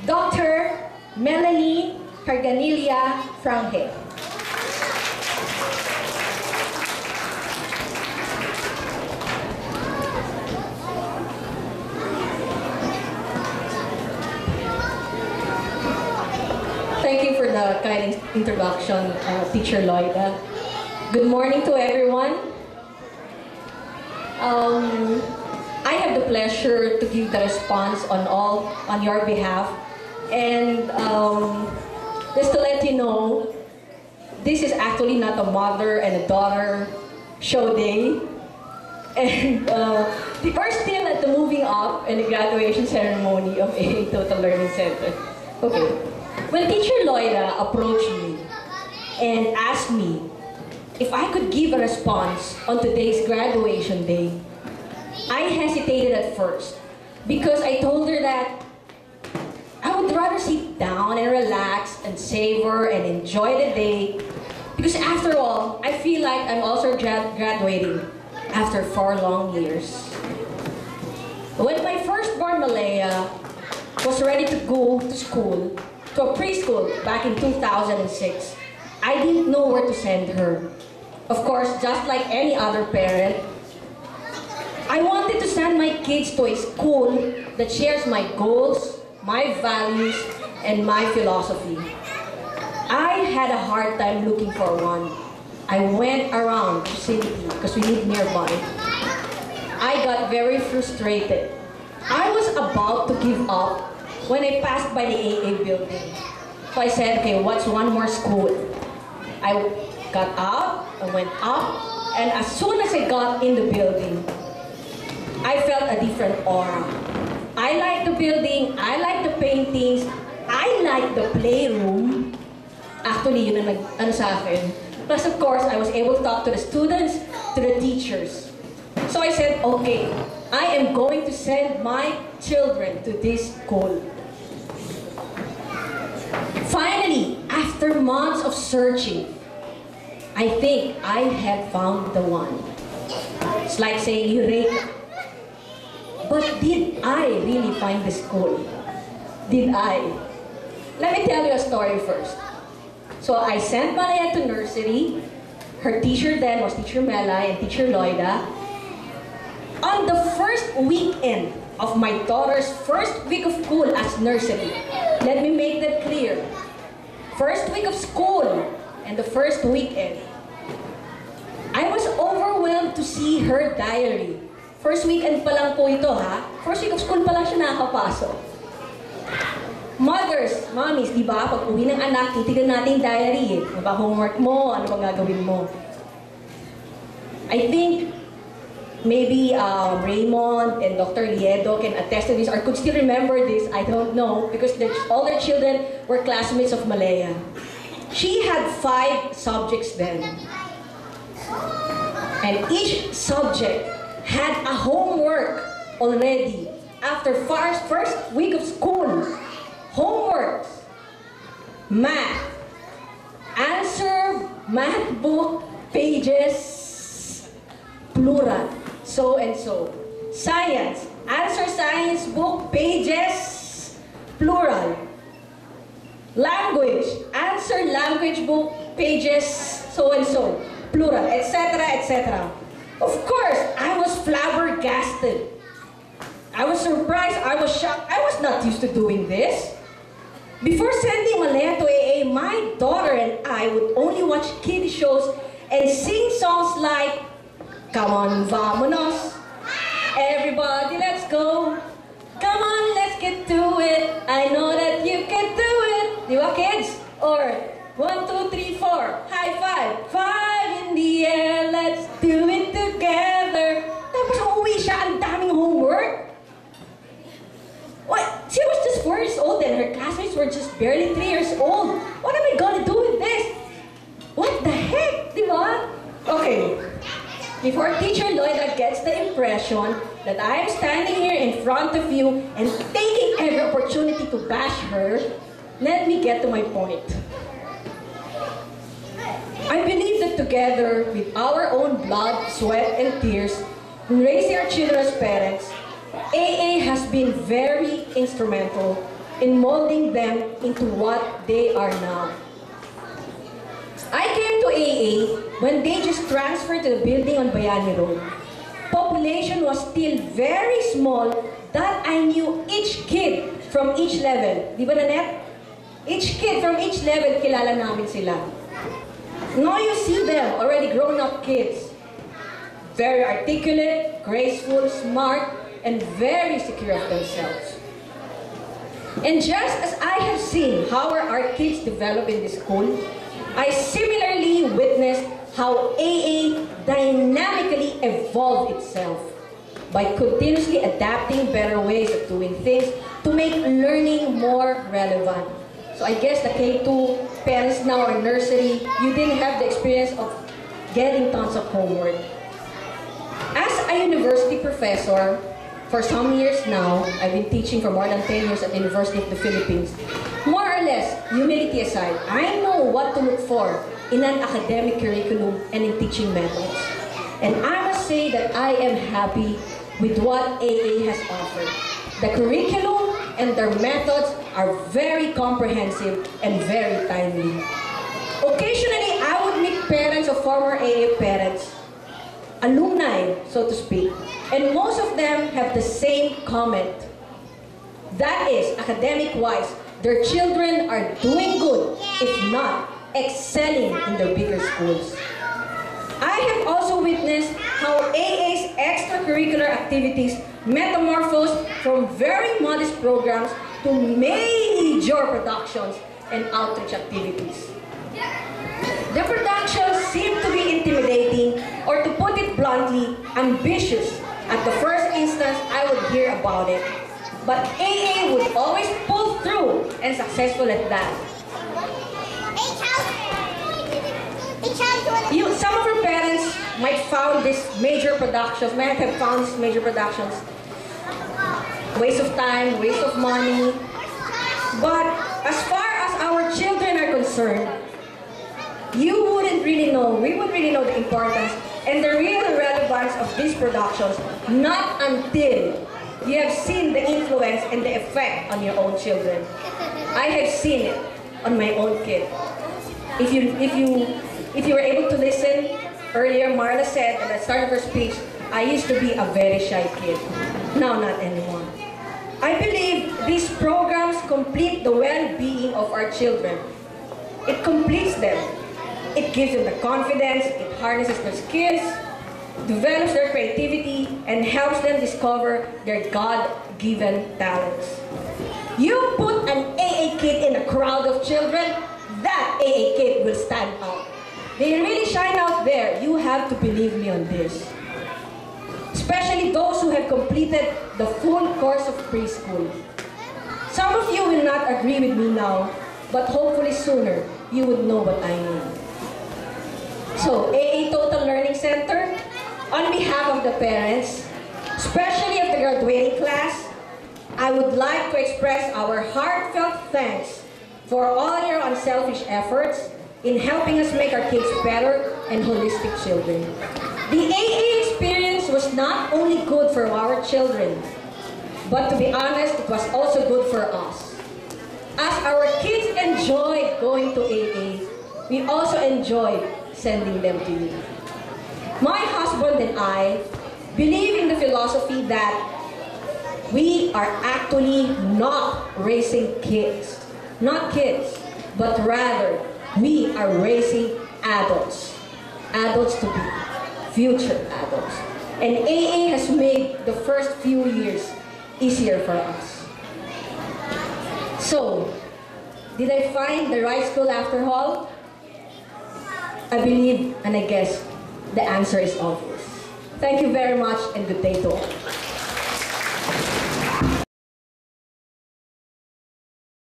Dr. Melanie K Frange. Thank you for the kind introduction, Teacher Loida. Good morning to everyone. I have the pleasure to give the response on your behalf, and just to let you know, this is actually not a mother and a daughter show day, and we're still at the moving up and the graduation ceremony of AA Total Learning Center. Okay, when Teacher Loida approached me and asked me if I could give a response on today's graduation day, I hesitated at first because I told her that I would rather sit down and relax and savor and enjoy the day, because after all, I feel like I'm also graduating after 4 long years. When my firstborn Malaya was ready to go to school, to a preschool back in 2006, I didn't know where to send her. Of course, just like any other parent, I wanted to send my kids to a school that shares my goals, my values, and my philosophy. I had a hard time looking for one. I went around the vicinity because we live nearby. I got very frustrated. I was about to give up when I passed by the AA building. So I said, okay, what's one more school? I got out, I went up, and as soon as I got in the building, I felt a different aura. I like the building, I like the paintings, I like the playroom. Actually, yun ang ano sa akin. Plus, of course, I was able to talk to the students, to the teachers. So I said, okay, I am going to send my children to this school. Finally, after months of searching, I think I had found the one. It's like saying, Eureka. But did I really find the school? Did I? Let me tell you a story first. So I sent Malaya to nursery. Her teacher then was Teacher Mela and Teacher Loida. On the first weekend of my daughter's first week of school as nursery, let me make that clear. First week of school and the first weekend, I was overwhelmed to see her diary. First weekend pa lang po ito, ha? First week of school pa lang siya nakakapasok. Mothers, mommies, di ba? Pag uwi ng anak, titignan natin diary eh. Ano ba homework mo? Ano bang gagawin mo? I think maybe Raymond and Dr. Liedo can attest to this or could still remember this. I don't know, because all their children were classmates of Malaya. She had 5 subjects then. And each subject had a homework already after first week of school. Homework, math, answer math book pages, plural, so and so. Science, answer science book pages, plural. Language, answer language book pages, so and so, plural, etc., etc. Of course, I was flabbergasted. I was surprised, I was shocked. I was not used to doing this. Before sending Malaya to AA, my daughter and I would only watch kiddie shows and sing songs like, "Come on, vamonos. Everybody, let's go. Come on, let's get to it. I know that you can do it." Di ba, kids? Or, 1, 2, 3, 4. High five. 5 in the air. Let's do it together. Tapos uuwi siya, ang daming homework. What? She was just 4 years old and her classmates were just barely 3 years old. What am I gonna do with this? What the heck? Di ba? Okay. Before Teacher Loida gets the impression that I am standing here in front of you and taking every opportunity to bash her, let me get to my point. I believe that together with our own blood, sweat, and tears, raising our children as parents, AA has been very instrumental in molding them into what they are now. I came to AA when they just transferred to the building on Bayani Road. Population was still very small that I knew each kid from each level. Di ba, Nanette? Each kid from each level, kilala namin sila. Now you see them, already grown-up kids. Very articulate, graceful, smart, and very secure of themselves. And just as I have seen how our kids develop in this school, I similarly witnessed how AA dynamically evolved itself by continuously adapting better ways of doing things to make learning more relevant. So I guess the K2 parents now or nursery, you didn't have the experience of getting tons of homework. As a university professor, for some years now, I've been teaching for more than 10 years at the University of the Philippines. More or less, humility aside, I know what to look for in an academic curriculum and in teaching methods. And I must say that I am happy with what AA has offered. The curriculum and their methods are very comprehensive and very timely. Occasionally, I would meet parents of former AA parents, alumni, so to speak, and most of them have the same comment. That is, academic-wise, their children are doing good, if not excelling in their bigger schools. I have also witnessed how AA's extracurricular activities metamorphosed from very modest programs to major productions and outreach activities. The productions seem to be intimidating, or to put it bluntly, ambitious. At the first instance, I would hear about it. But AA would always pull through and successful at that. Some of your parents might found these major productions, might have found these major productions waste of time, waste of money. But as far as our children are concerned, you wouldn't really know, we would really know the importance and the real relevance of these productions, not until you have seen the influence and the effect on your own children. I have seen it on my own kid. If you were able to listen, earlier Marla said at the start of her speech, I used to be a very shy kid. Now not anymore. I believe these programs complete the well-being of our children. It completes them. It gives them the confidence, it harnesses their skills, develops their creativity, and helps them discover their God-given talents. You put an AA kid in a crowd of children, that AA kid will stand out. They really shine out there. You have to believe me on this. Especially those who have completed the full course of preschool. Some of you will not agree with me now, but hopefully sooner you would know what I mean. So, AA Total Learning Center, on behalf of the parents, especially of the graduating class, I would like to express our heartfelt thanks for all your unselfish efforts in helping us make our kids better and holistic children. The AA experience was not only good for our children, but to be honest, it was also good for us. As our kids enjoyed going to AA, we also enjoyed sending them to you. My husband and I believe in the philosophy that we are actually not raising kids. Not kids, but rather we are raising adults. Adults to be future adults. And AA has made the first few years easier for us. So, did I find the right school after all? I believe and I guess the answer is obvious. Thank you very much and good day to all.